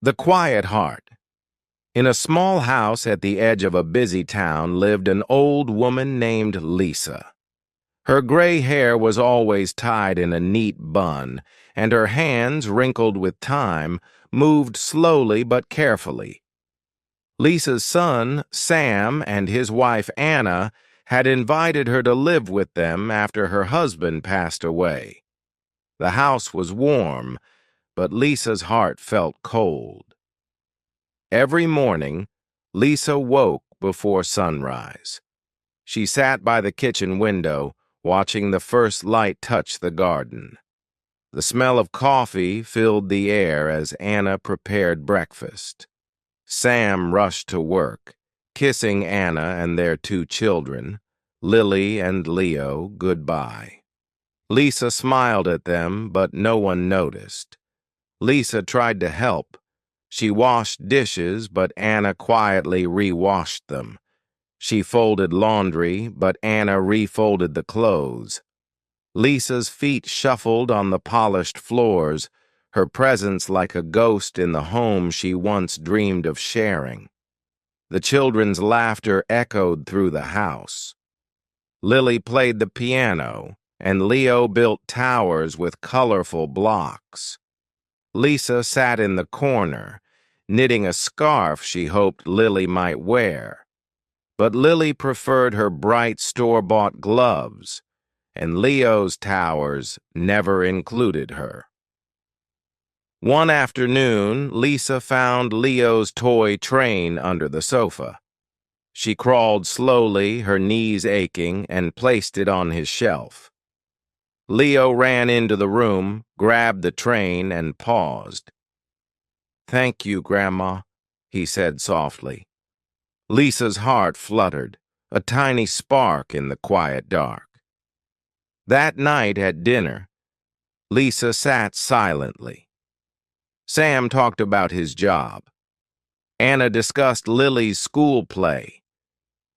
The Quiet Heart. In a small house at the edge of a busy town lived an old woman named Lisa. Her gray hair was always tied in a neat bun, and her hands, wrinkled with time, moved slowly but carefully. Lisa's son, Sam, and his wife, Anna, had invited her to live with them after her husband passed away. The house was warm, but Lisa's heart felt cold. Every morning, Lisa woke before sunrise. She sat by the kitchen window, watching the first light touch the garden. The smell of coffee filled the air as Anna prepared breakfast. Sam rushed to work, kissing Anna and their two children, Lily and Leo, goodbye. Lisa smiled at them, but no one noticed. Lisa tried to help. She washed dishes, but Anna quietly re-washed them. She folded laundry, but Anna refolded the clothes. Lisa's feet shuffled on the polished floors, her presence like a ghost in the home she once dreamed of sharing. The children's laughter echoed through the house. Lily played the piano, and Leo built towers with colorful blocks. Lisa sat in the corner, knitting a scarf she hoped Lily might wear. But Lily preferred her bright store-bought gloves, and Leo's towers never included her. One afternoon, Lisa found Leo's toy train under the sofa. She crawled slowly, her knees aching, and placed it on his shelf. Leo ran into the room, grabbed the train, and paused. "Thank you, Grandma," he said softly. Lisa's heart fluttered, a tiny spark in the quiet dark. That night at dinner, Lisa sat silently. Sam talked about his job. Anna discussed Lily's school play.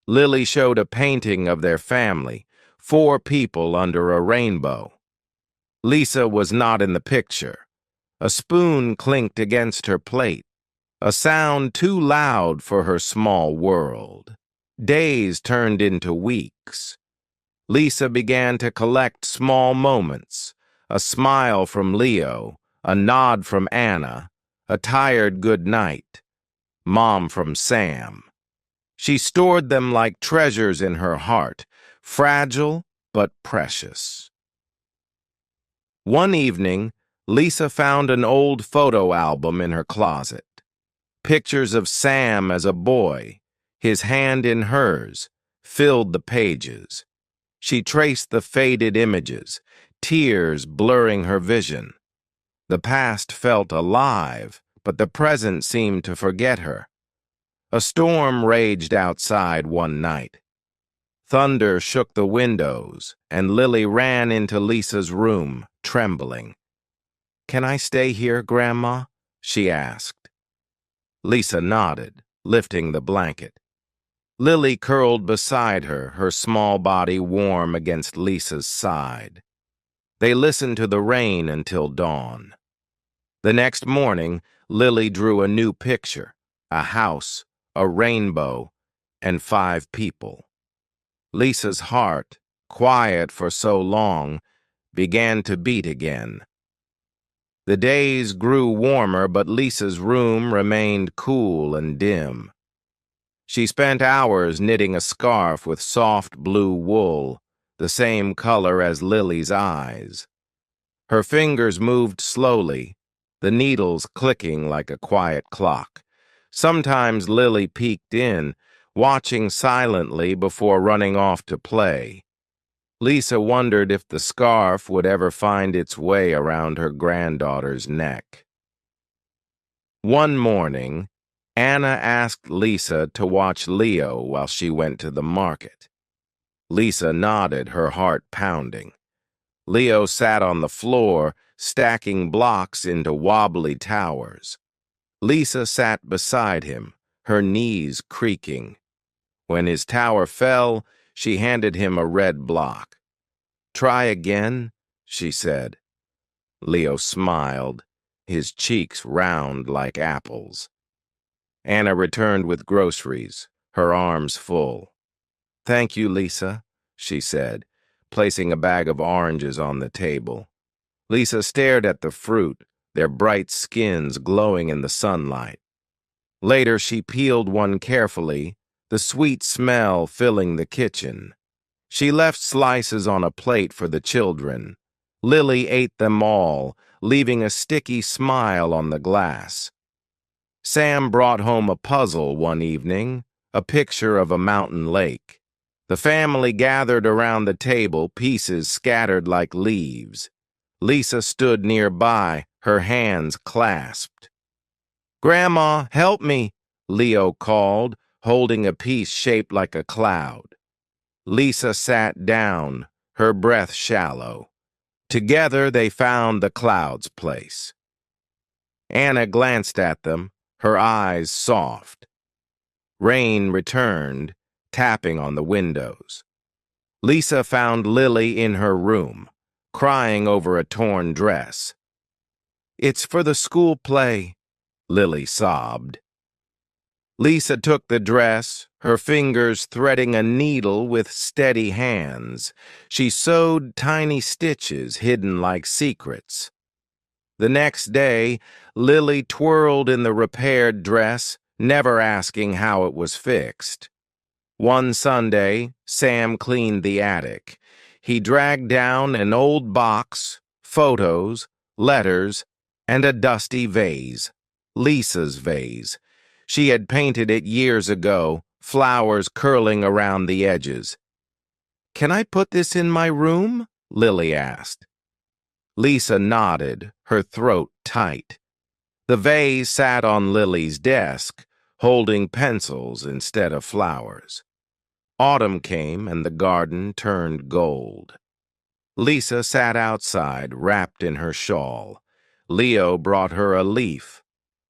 Lily showed a painting of their family, 4 people under a rainbow. Lisa was not in the picture. A spoon clinked against her plate, a sound too loud for her small world. Days turned into weeks. Lisa began to collect small moments, a smile from Leo, a nod from Anna, a tired good night, Mom from Sam. She stored them like treasures in her heart, fragile but precious. One evening, Lisa found an old photo album in her closet. Pictures of Sam as a boy, his hand in hers, filled the pages. She traced the faded images, tears blurring her vision. The past felt alive, but the present seemed to forget her. A storm raged outside one night. Thunder shook the windows, and Lily ran into Lisa's room, trembling. "Can I stay here, Grandma?" she asked. Lisa nodded, lifting the blanket. Lily curled beside her, her small body warm against Lisa's side. They listened to the rain until dawn. The next morning, Lily drew a new picture, a house, a rainbow, and 5 people. Lisa's heart, quiet for so long, began to beat again. The days grew warmer, but Lisa's room remained cool and dim. She spent hours knitting a scarf with soft blue wool, the same color as Lily's eyes. Her fingers moved slowly, the needles clicking like a quiet clock. Sometimes Lily peeked in, watching silently before running off to play. Lisa wondered if the scarf would ever find its way around her granddaughter's neck. One morning, Anna asked Lisa to watch Leo while she went to the market. Lisa nodded, her heart pounding. Leo sat on the floor, stacking blocks into wobbly towers. Lisa sat beside him, her knees creaking. When his tower fell, she handed him a red block. "Try again," she said. Leo smiled, his cheeks round like apples. Anna returned with groceries, her arms full. "Thank you, Lisa," she said, placing a bag of oranges on the table. Lisa stared at the fruit, their bright skins glowing in the sunlight. Later, she peeled one carefully, the sweet smell filling the kitchen. She left slices on a plate for the children. Lily ate them all, leaving a sticky smile on the glass. Sam brought home a puzzle one evening, a picture of a mountain lake. The family gathered around the table, pieces scattered like leaves. Lisa stood nearby, her hands clasped. "Grandma, help me," Leo called, holding a piece shaped like a cloud. Lisa sat down, her breath shallow. Together they found the cloud's place. Anna glanced at them, her eyes soft. Rain returned, tapping on the windows. Lisa found Lily in her room, crying over a torn dress. "It's for the school play," Lily sobbed. Lisa took the dress, her fingers threading a needle with steady hands. She sewed tiny stitches hidden like secrets. The next day, Lily twirled in the repaired dress, never asking how it was fixed. One Sunday, Sam cleaned the attic. He dragged down an old box, photos, letters, and a dusty vase, Lisa's vase. She had painted it years ago, flowers curling around the edges. "Can I put this in my room?" Lily asked. Lisa nodded, her throat tight. The vase sat on Lily's desk, holding pencils instead of flowers. Autumn came and the garden turned gold. Lisa sat outside, wrapped in her shawl. Leo brought her a leaf,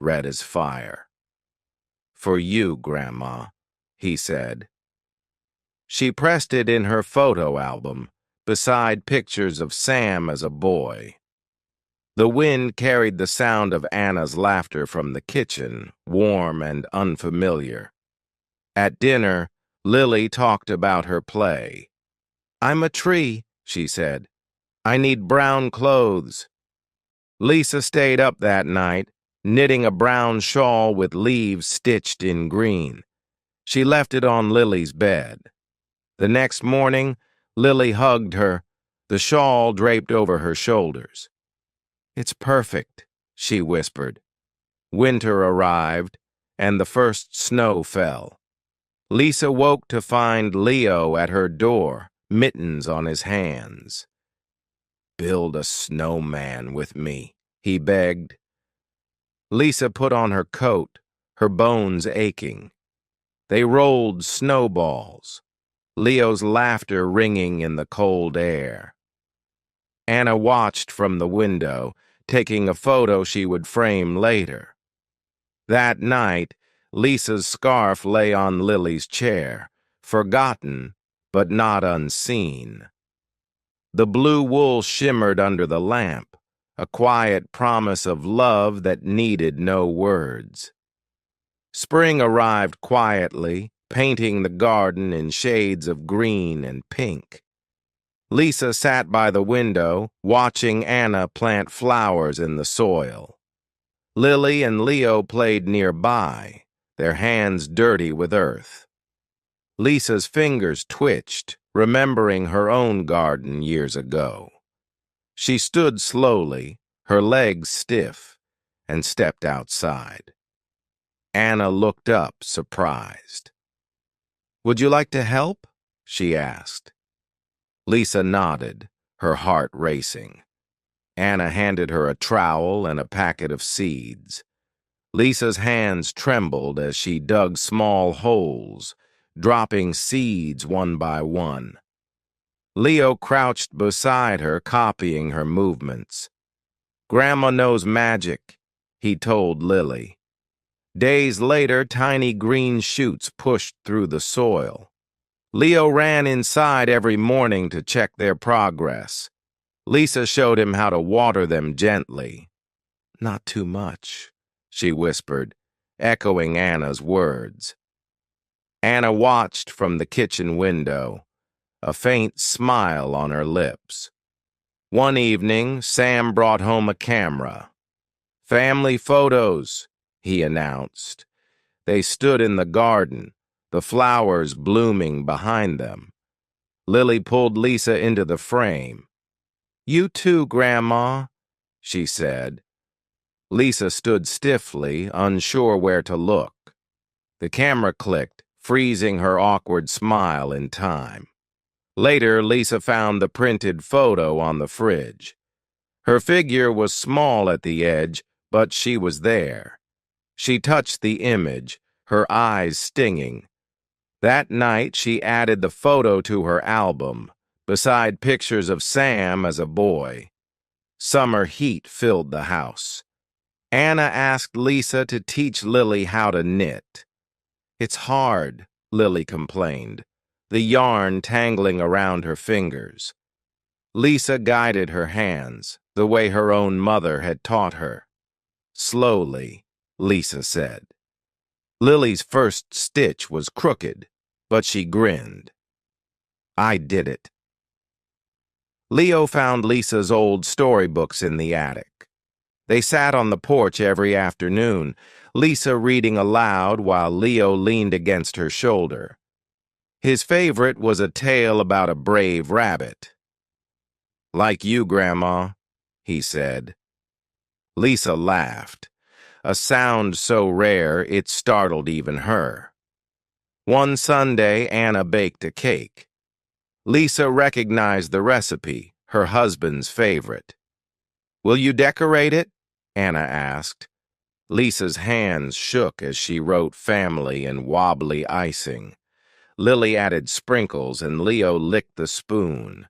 red as fire. "For you, Grandma," he said. She pressed it in her photo album, beside pictures of Sam as a boy. The wind carried the sound of Anna's laughter from the kitchen, warm and unfamiliar. At dinner, Lily talked about her play. "I'm a tree," she said. "I need brown clothes." Lisa stayed up that night, knitting a brown shawl with leaves stitched in green. She left it on Lily's bed. The next morning, Lily hugged her, the shawl draped over her shoulders. "It's perfect," she whispered. Winter arrived, and the first snow fell. Lisa woke to find Leo at her door, mittens on his hands. "Build a snowman with me," he begged. Lisa put on her coat, her bones aching. They rolled snowballs, Leo's laughter ringing in the cold air. Anna watched from the window, taking a photo she would frame later. That night, Lisa's scarf lay on Lily's chair, forgotten but not unseen. The blue wool shimmered under the lamp, a quiet promise of love that needed no words. Spring arrived quietly, painting the garden in shades of green and pink. Lisa sat by the window, watching Anna plant flowers in the soil. Lily and Leo played nearby, their hands dirty with earth. Lisa's fingers twitched, remembering her own garden years ago. She stood slowly, her legs stiff, and stepped outside. Anna looked up, surprised. "Would you like to help?" she asked. Lisa nodded, her heart racing. Anna handed her a trowel and a packet of seeds. Lisa's hands trembled as she dug small holes, dropping seeds one by one. Leo crouched beside her, copying her movements. "Grandma knows magic," he told Lily. Days later, tiny green shoots pushed through the soil. Leo ran inside every morning to check their progress. Lisa showed him how to water them gently. Not too much, she whispered, echoing Anna's words. Anna watched from the kitchen window, a faint smile on her lips. One evening, Sam brought home a camera. "Family photos," he announced. They stood in the garden, the flowers blooming behind them. Lily pulled Lisa into the frame. "You too, Grandma," she said. Lisa stood stiffly, unsure where to look. The camera clicked, freezing her awkward smile in time. Later, Lisa found the printed photo on the fridge. Her figure was small at the edge, but she was there. She touched the image, her eyes stinging. That night, she added the photo to her album, beside pictures of Sam as a boy. Summer heat filled the house. Anna asked Lisa to teach Lily how to knit. "It's hard," Lily complained, the yarn tangling around her fingers. Lisa guided her hands, the way her own mother had taught her. "Slowly," Lisa said. Lily's first stitch was crooked, but she grinned. "I did it." Leo found Lisa's old storybooks in the attic. They sat on the porch every afternoon, Lisa reading aloud while Leo leaned against her shoulder. His favorite was a tale about a brave rabbit. "Like you, Grandma," he said. Lisa laughed, a sound so rare it startled even her. One Sunday, Anna baked a cake. Lisa recognized the recipe, her husband's favorite. "Will you decorate it?" Anna asked. Lisa's hands shook as she wrote family and wobbly icing. Lily added sprinkles and Leo licked the spoon.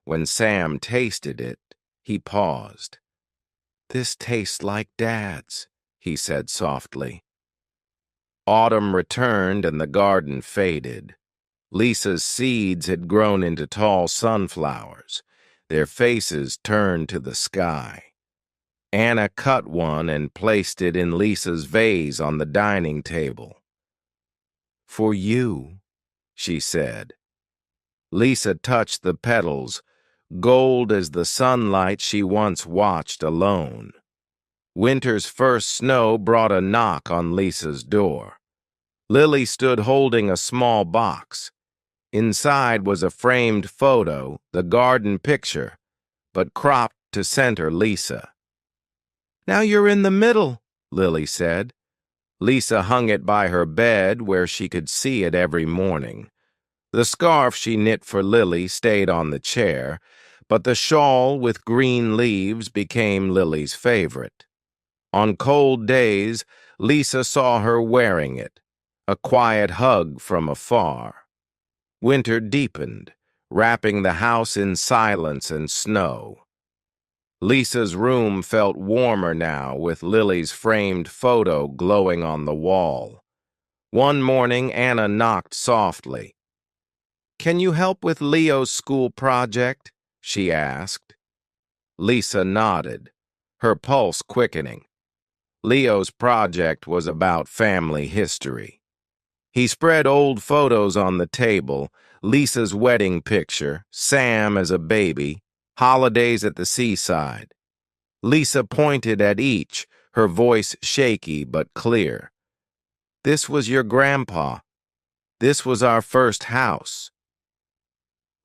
When Sam tasted it, he paused. "This tastes like Dad's," he said softly. Autumn returned and the garden faded. Lisa's seeds had grown into tall sunflowers, their faces turned to the sky. Anna cut one and placed it in Lisa's vase on the dining table. "For you," she said. Lisa touched the petals, gold as the sunlight she once watched alone. Winter's first snow brought a knock on Lisa's door. Lily stood holding a small box. Inside was a framed photo, the garden picture, but cropped to center Lisa. "Now you're in the middle," Lily said. Lisa hung it by her bed where she could see it every morning. The scarf she knit for Lily stayed on the chair, but the shawl with green leaves became Lily's favorite. On cold days, Lisa saw her wearing it, a quiet hug from afar. Winter deepened, wrapping the house in silence and snow. Lisa's room felt warmer now with Lily's framed photo glowing on the wall. One morning, Anna knocked softly. "Can you help with Leo's school project?" she asked. Lisa nodded, her pulse quickening. Leo's project was about family history. He spread old photos on the table, Lisa's wedding picture, Sam as a baby, holidays at the seaside. Lisa pointed at each, her voice shaky but clear. "This was your grandpa. This was our first house."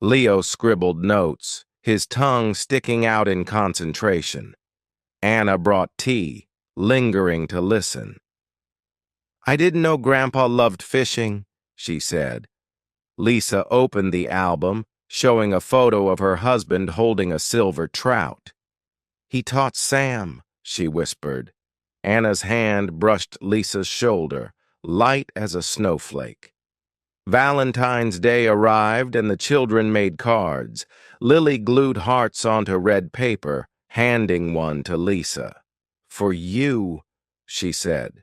Leo scribbled notes, his tongue sticking out in concentration. Anna brought tea, lingering to listen. "I didn't know Grandpa loved fishing," she said. Lisa opened the album, showing a photo of her husband holding a silver trout. "He taught Sam," she whispered. Anna's hand brushed Lisa's shoulder, light as a snowflake. Valentine's Day arrived and the children made cards. Lily glued hearts onto red paper, handing one to Lisa. "For you," she said.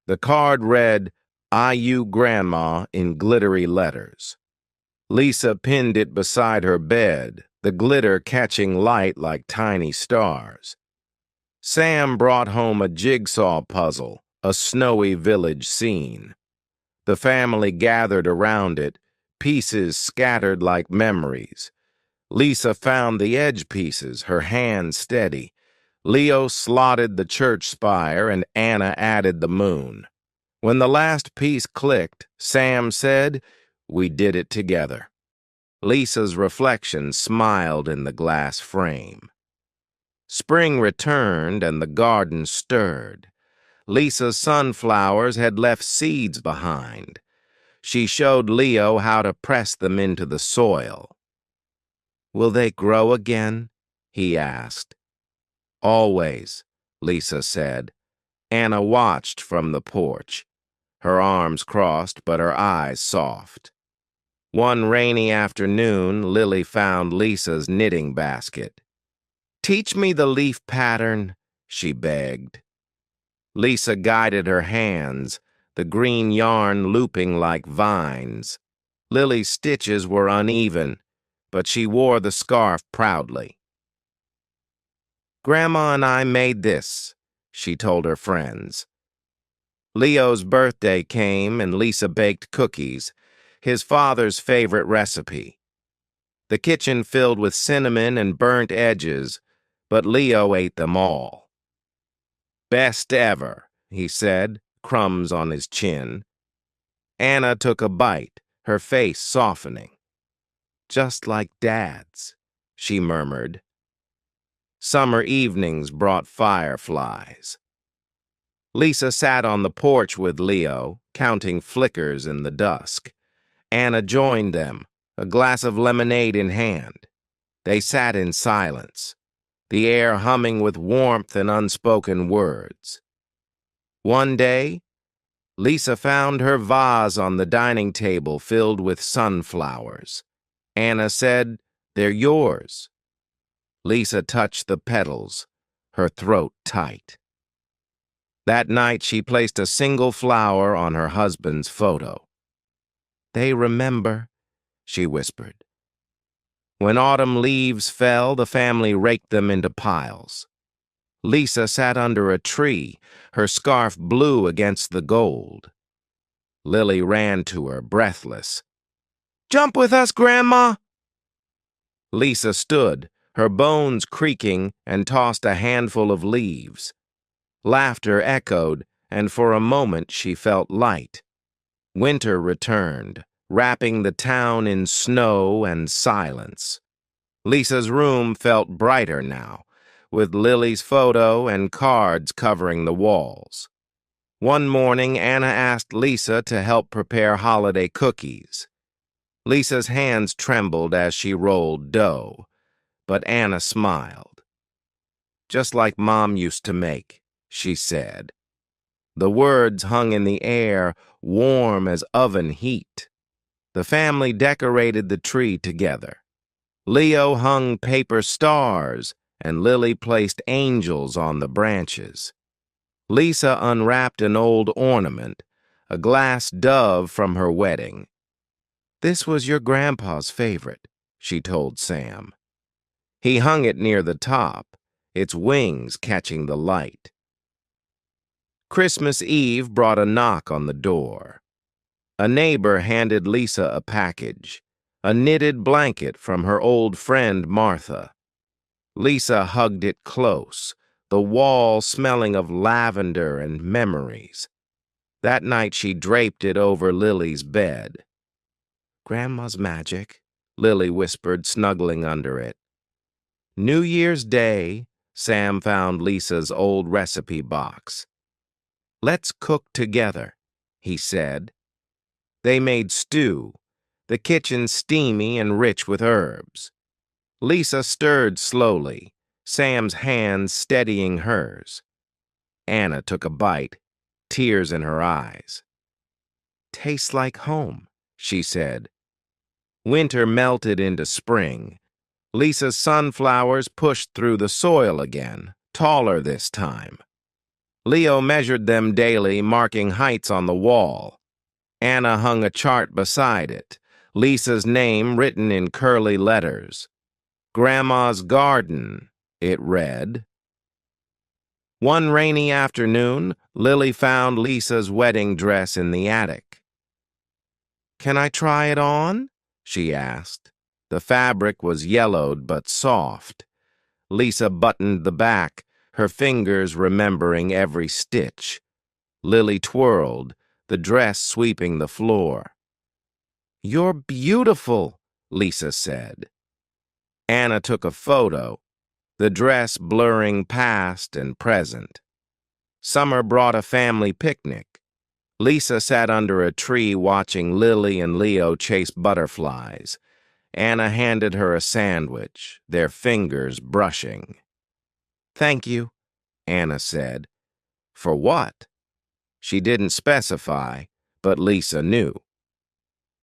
The card read, "I-U Grandma" in glittery letters. Lisa pinned it beside her bed, the glitter catching light like tiny stars. Sam brought home a jigsaw puzzle, a snowy village scene. The family gathered around it, pieces scattered like memories. Lisa found the edge pieces, her hand steady. Leo slotted the church spire, and Anna added the moon. When the last piece clicked, Sam said, "We did it together." Lisa's reflection smiled in the glass frame. Spring returned and the garden stirred. Lisa's sunflowers had left seeds behind. She showed Leo how to press them into the soil. "Will they grow again?" he asked. "Always," Lisa said. Anna watched from the porch, her arms crossed but her eyes soft. One rainy afternoon, Lily found Lisa's knitting basket. "Teach me the leaf pattern," she begged. Lisa guided her hands, the green yarn looping like vines. Lily's stitches were uneven, but she wore the scarf proudly. "Grandma and I made this," she told her friends. Leo's birthday came and Lisa baked cookies, his father's favorite recipe. The kitchen filled with cinnamon and burnt edges, but Leo ate them all. "Best ever," he said, crumbs on his chin. Anna took a bite, her face softening. "Just like Dad's," she murmured. Summer evenings brought fireflies. Lisa sat on the porch with Leo, counting flickers in the dusk. Anna joined them, a glass of lemonade in hand. They sat in silence, the air humming with warmth and unspoken words. One day, Lisa found her vase on the dining table filled with sunflowers. Anna said, "They're yours." Lisa touched the petals, her throat tight. That night she placed a single flower on her husband's photo. "They remember," she whispered. When autumn leaves fell, the family raked them into piles. Lisa sat under a tree, her scarf blue against the gold. Lily ran to her, breathless. "Jump with us, Grandma!" Lisa stood, her bones creaking, and tossed a handful of leaves. Laughter echoed, and for a moment she felt light. Winter returned, wrapping the town in snow and silence. Lisa's room felt brighter now, with Lily's photo and cards covering the walls. One morning, Anna asked Lisa to help prepare holiday cookies. Lisa's hands trembled as she rolled dough, but Anna smiled. "Just like Mom used to make," she said. The words hung in the air, warm as oven heat. The family decorated the tree together. Leo hung paper stars, and Lily placed angels on the branches. Lisa unwrapped an old ornament, a glass dove from her wedding. "This was your grandpa's favorite," she told Sam. He hung it near the top, its wings catching the light. Christmas Eve brought a knock on the door. A neighbor handed Lisa a package, a knitted blanket from her old friend Martha. Lisa hugged it close, the wall smelling of lavender and memories. That night she draped it over Lily's bed. "Grandma's magic," Lily whispered, snuggling under it. New Year's Day, Sam found Lisa's old recipe box. "Let's cook together," he said. They made stew, the kitchen steamy and rich with herbs. Lisa stirred slowly, Sam's hands steadying hers. Anna took a bite, tears in her eyes. "Tastes like home," she said. Winter melted into spring. Lisa's sunflowers pushed through the soil again, taller this time. Leo measured them daily, marking heights on the wall. Anna hung a chart beside it, Lisa's name written in curly letters. "Grandma's garden," it read. One rainy afternoon, Lily found Lisa's wedding dress in the attic. "Can I try it on?" she asked. The fabric was yellowed but soft. Lisa buttoned the back, her fingers remembering every stitch. Lily twirled, the dress sweeping the floor. "You're beautiful," Lisa said. Anna took a photo, the dress blurring past and present. Summer brought a family picnic. Lisa sat under a tree watching Lily and Leo chase butterflies. Anna handed her a sandwich, their fingers brushing. "Thank you," Anna said. "For what?" She didn't specify, but Lisa knew.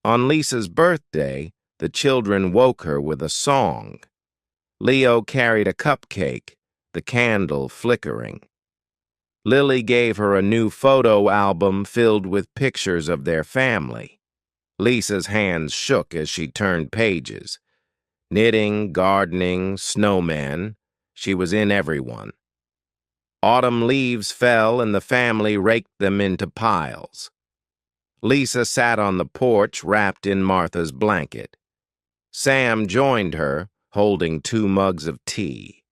On Lisa's birthday, the children woke her with a song. Leo carried a cupcake, the candle flickering. Lily gave her a new photo album filled with pictures of their family. Lisa's hands shook as she turned pages. Knitting, gardening, snowmen, she was in everyone. Autumn leaves fell and the family raked them into piles. Lisa sat on the porch wrapped in Martha's blanket. Sam joined her, holding 2 mugs of tea.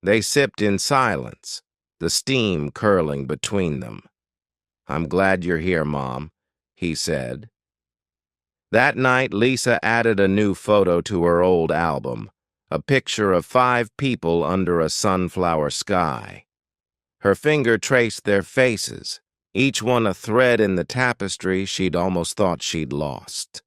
They sipped in silence, the steam curling between them. "I'm glad you're here, Mom," he said. That night, Lisa added a new photo to her old album, a picture of 5 people under a sunflower sky. Her finger traced their faces, each one a thread in the tapestry she'd almost thought she'd lost.